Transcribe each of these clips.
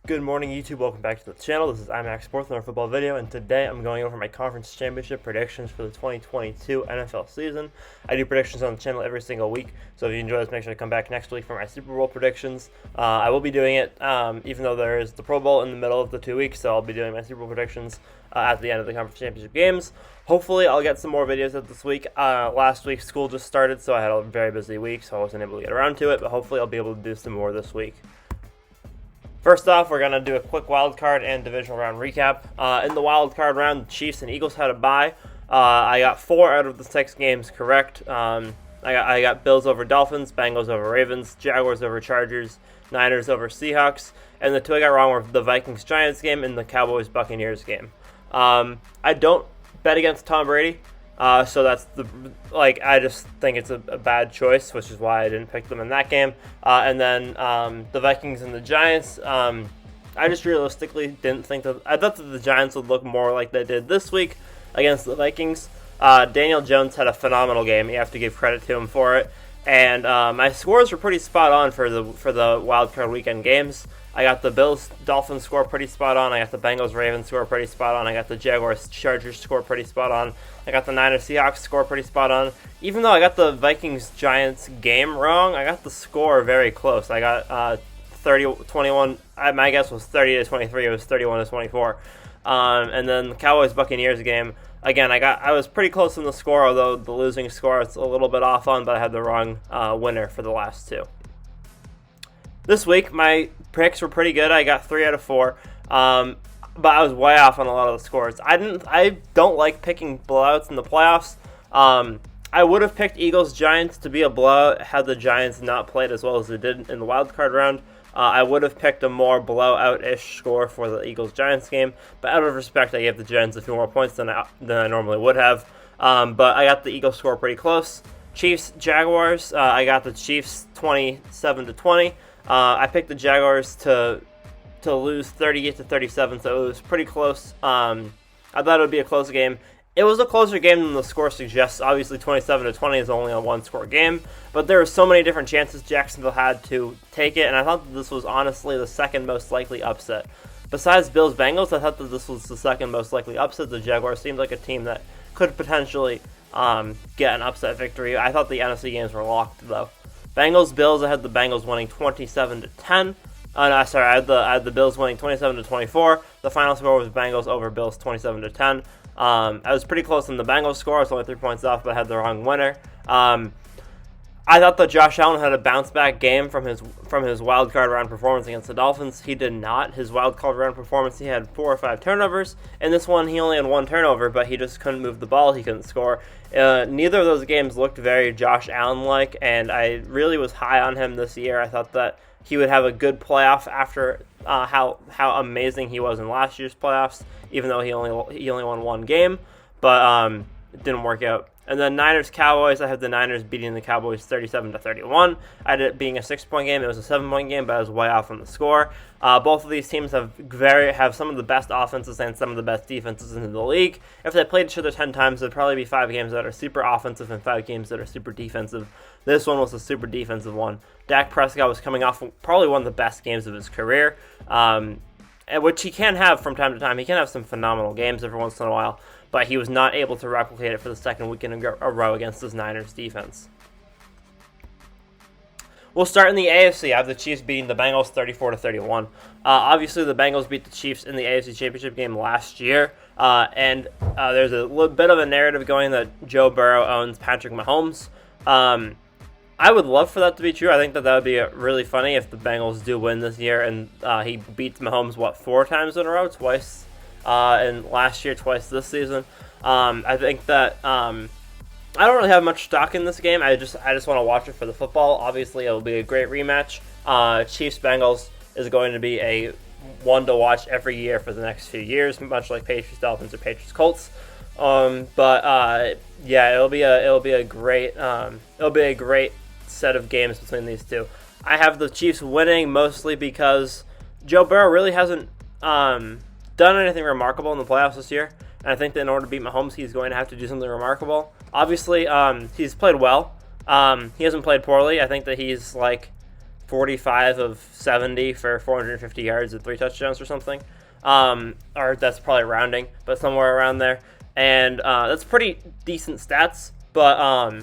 Good morning, YouTube. Welcome back to the channel. This is IMAX Sports, another football video, and today I'm going over my conference championship predictions for the 2022 NFL season. I do predictions on the channel every single week, so if you enjoy this, make sure to come back next week for my Super Bowl predictions. I will be doing it, even though there is the Pro Bowl in the middle of the 2 weeks, so I'll be doing my Super Bowl predictions at the end of the conference championship games. Hopefully, I'll get some more videos out this week. Last week, school just started, so I had a very busy week, so I wasn't able to get around to it, but hopefully I'll be able to do some more this week. First off, we're going to do a quick wild card and divisional round recap. In the wild card round, the Chiefs and Eagles had a bye. I got 4 out of the 6 games correct. I got Bills over Dolphins, Bengals over Ravens, Jaguars over Chargers, Niners over Seahawks, and the 2 I got wrong were the Vikings-Giants game and the Cowboys-Buccaneers game. I don't bet against Tom Brady. So that's I just think it's a bad choice, which is why I didn't pick them in that game. And then the Vikings and the Giants, I just realistically didn't think that. I thought that the Giants would look more like they did this week against the Vikings. Daniel Jones had a phenomenal game. You have to give credit to him for it. And my scores were pretty spot on for the wild card weekend games. I got the Bills-Dolphins score pretty spot on. I got the Bengals-Ravens score pretty spot on. I got the Jaguars-Chargers score pretty spot on. I got the Niners-Seahawks score pretty spot on. Even though I got the Vikings-Giants game wrong, I got the score very close. I got 30-21. My guess was 30-23. It was 31-24. And then the Cowboys-Buccaneers game, again, I was pretty close in the score, although the losing score it's a little bit off on, but I had the wrong winner for the last 2. This week, my picks were pretty good. I got 3 out of 4, but I was way off on a lot of the scores. I don't like picking blowouts in the playoffs. I would have picked Eagles-Giants to be a blowout had the Giants not played as well as they did in the wild card round. I would have picked a more blowout-ish score for the Eagles-Giants game, but out of respect, I gave the Giants a few more points than I normally would have. But I got the Eagles score pretty close. Chiefs-Jaguars, I got the Chiefs 27-20. I picked the Jaguars to lose 38-37, so it was pretty close. I thought it would be a close game. It was a closer game than the score suggests. Obviously, 27-20 is only a one-score game, but there were so many different chances Jacksonville had to take it, and I thought that this was honestly the second most likely upset. Besides Bills-Bengals, I thought that this was the second most likely upset. The Jaguars seemed like a team that could potentially get an upset victory. I thought the NFC games were locked, though. Bengals-Bills, I had the Bengals winning 27-10. I had the Bills winning 27-24. The final score was Bengals over Bills 27-10. I was pretty close on the Bengals score. I was only 3 points off, but I had the wrong winner. I thought that Josh Allen had a bounce-back game from his wild card round performance against the Dolphins. He did not. His wild card round performance, he had 4 or 5 turnovers. In this one, he only had 1 turnover, but he just couldn't move the ball. He couldn't score. Neither of those games looked very Josh Allen-like, and I really was high on him this year. I thought that he would have a good playoff after how amazing he was in last year's playoffs, even though he only won 1 game, but it didn't work out. And then Niners-Cowboys, I had the Niners beating the Cowboys 37-31. I had it being a 6-point game. It was a 7-point game, but I was way off on the score. Both of these teams have some of the best offenses and some of the best defenses in the league. If they played each other 10 times, there'd probably be 5 games that are super offensive and 5 games that are super defensive. This one was a super defensive one. Dak Prescott was coming off probably one of the best games of his career, which he can have from time to time. He can have some phenomenal games every once in a while, but he was not able to replicate it for the second week in a row against this Niners defense. We'll start in the AFC. I have the Chiefs beating the Bengals 34-31. Obviously, the Bengals beat the Chiefs in the AFC Championship game last year, and there's a little bit of a narrative going that Joe Burrow owns Patrick Mahomes. I would love for that to be true. I think that would be really funny if the Bengals do win this year and he beats Mahomes, 4 times in a row? Twice and last year, twice this season. I think that I don't really have much stock in this game. I just want to watch it for the football. Obviously, it will be a great rematch. Chiefs-Bengals is going to be a one to watch every year for the next few years, much like Patriots-Dolphins or Patriots-Colts. Yeah, it'll be a great set of games between these two. I have the Chiefs winning mostly because Joe Burrow really hasn't done anything remarkable in the playoffs this year, and I think that in order to beat Mahomes, he's going to have to do something remarkable. Obviously, he's played well. He hasn't played poorly. I think that he's 45 of 70 for 450 yards and 3 touchdowns or something. Or that's probably rounding, but somewhere around there. And that's pretty decent stats. But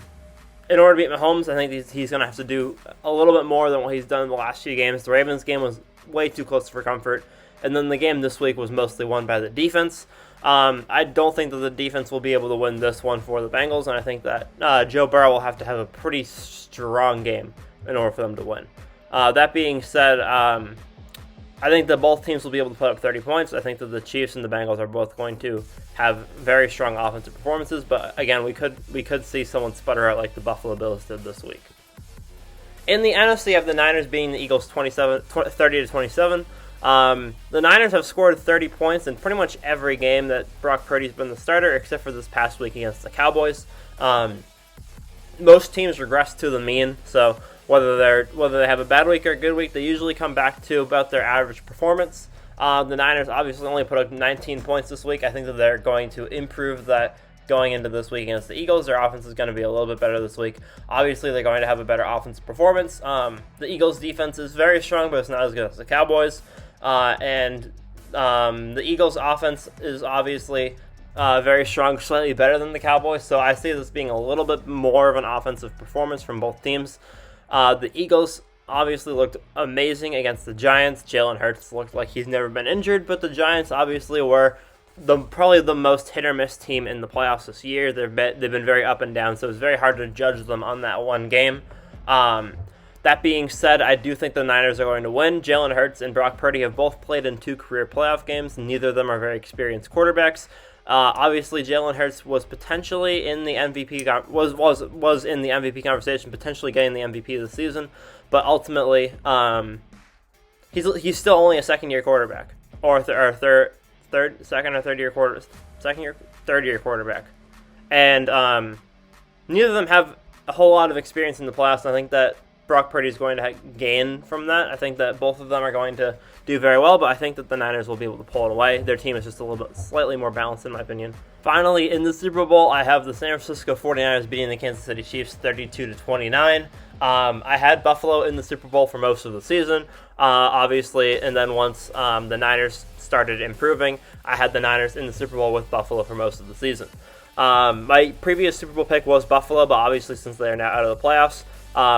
in order to beat Mahomes, I think he's going to have to do a little bit more than what he's done in the last few games. The Ravens game was way too close for comfort. And then the game this week was mostly won by the defense. I don't think that the defense will be able to win this one for the Bengals, and I think that Joe Burrow will have to have a pretty strong game in order for them to win. That being said, I think that both teams will be able to put up 30 points. I think that the Chiefs and the Bengals are both going to have very strong offensive performances, but again, we could see someone sputter out like the Buffalo Bills did this week. In the NFC, I have the Niners beating the Eagles 30-27. The Niners have scored 30 points in pretty much every game that Brock Purdy's been the starter, except for this past week against the Cowboys. Most teams regress to the mean, so whether they have a bad week or a good week, they usually come back to about their average performance. The Niners obviously only put up 19 points this week. I think that they're going to improve that going into this week against the Eagles. Their offense is going to be a little bit better this week. Obviously, they're going to have a better offensive performance. The Eagles' defense is very strong, but it's not as good as the Cowboys. And the Eagles' offense is obviously very strong, slightly better than the Cowboys. So I see this being a little bit more of an offensive performance from both teams. The Eagles obviously looked amazing against the Giants. Jalen Hurts looked like he's never been injured, but the Giants obviously were probably the most hit-or-miss team in the playoffs this year. They've been very up and down, so it's very hard to judge them on that one game. That being said, I do think the Niners are going to win. Jalen Hurts and Brock Purdy have both played in 2 career playoff games. Neither of them are very experienced quarterbacks. Obviously, Jalen Hurts was potentially in the MVP was in the MVP conversation, potentially getting the MVP of the season, but ultimately, he's still only a second-year quarterback, or third year quarterback, and neither of them have a whole lot of experience in the playoffs. I think that Brock Purdy is going to gain from that. I think that both of them are going to do very well, but I think that the Niners will be able to pull it away. Their team is just a little bit slightly more balanced, in my opinion. Finally, in the Super Bowl, I have the San Francisco 49ers beating the Kansas City Chiefs 32-29. I had Buffalo in the Super Bowl for most of the season, obviously, and then once the Niners started improving, I had the Niners in the Super Bowl with Buffalo for most of the season. My previous Super Bowl pick was Buffalo, but obviously since they are now out of the playoffs,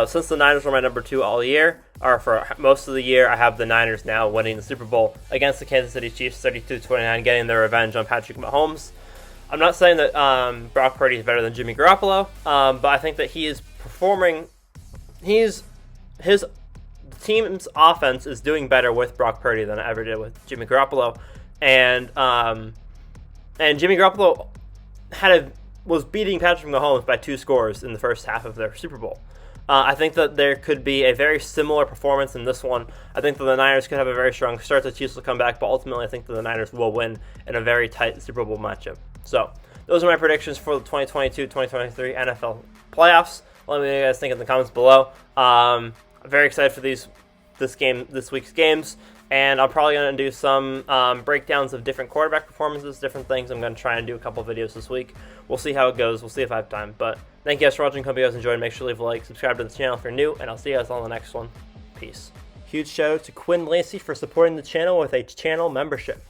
since the Niners were my number 2 all year, or for most of the year, I have the Niners now winning the Super Bowl against the Kansas City Chiefs 32-29, getting their revenge on Patrick Mahomes. I'm not saying that Brock Purdy is better than Jimmy Garoppolo, but I think that he is performing. His team's offense is doing better with Brock Purdy than it ever did with Jimmy Garoppolo, and Jimmy Garoppolo was beating Patrick Mahomes by 2 scores in the first half of their Super Bowl. I think that there could be a very similar performance in this one. I think that the Niners could have a very strong start. The Chiefs will come back, but ultimately I think that the Niners will win in a very tight Super Bowl matchup. So those are my predictions for the 2022-2023 NFL playoffs. Let me know what you guys think in the comments below. I'm very excited for this week's games, and I'm probably going to do some breakdowns of different quarterback performances, different things. I'm going to try and do a couple videos this week. We'll see how it goes. We'll see if I have time. But thank you guys for watching. Hope you guys enjoyed. Make sure to leave a like, subscribe to the channel if you're new, and I'll see you guys on the next one. Peace. Huge shout out to Quinn Lacey for supporting the channel with a channel membership.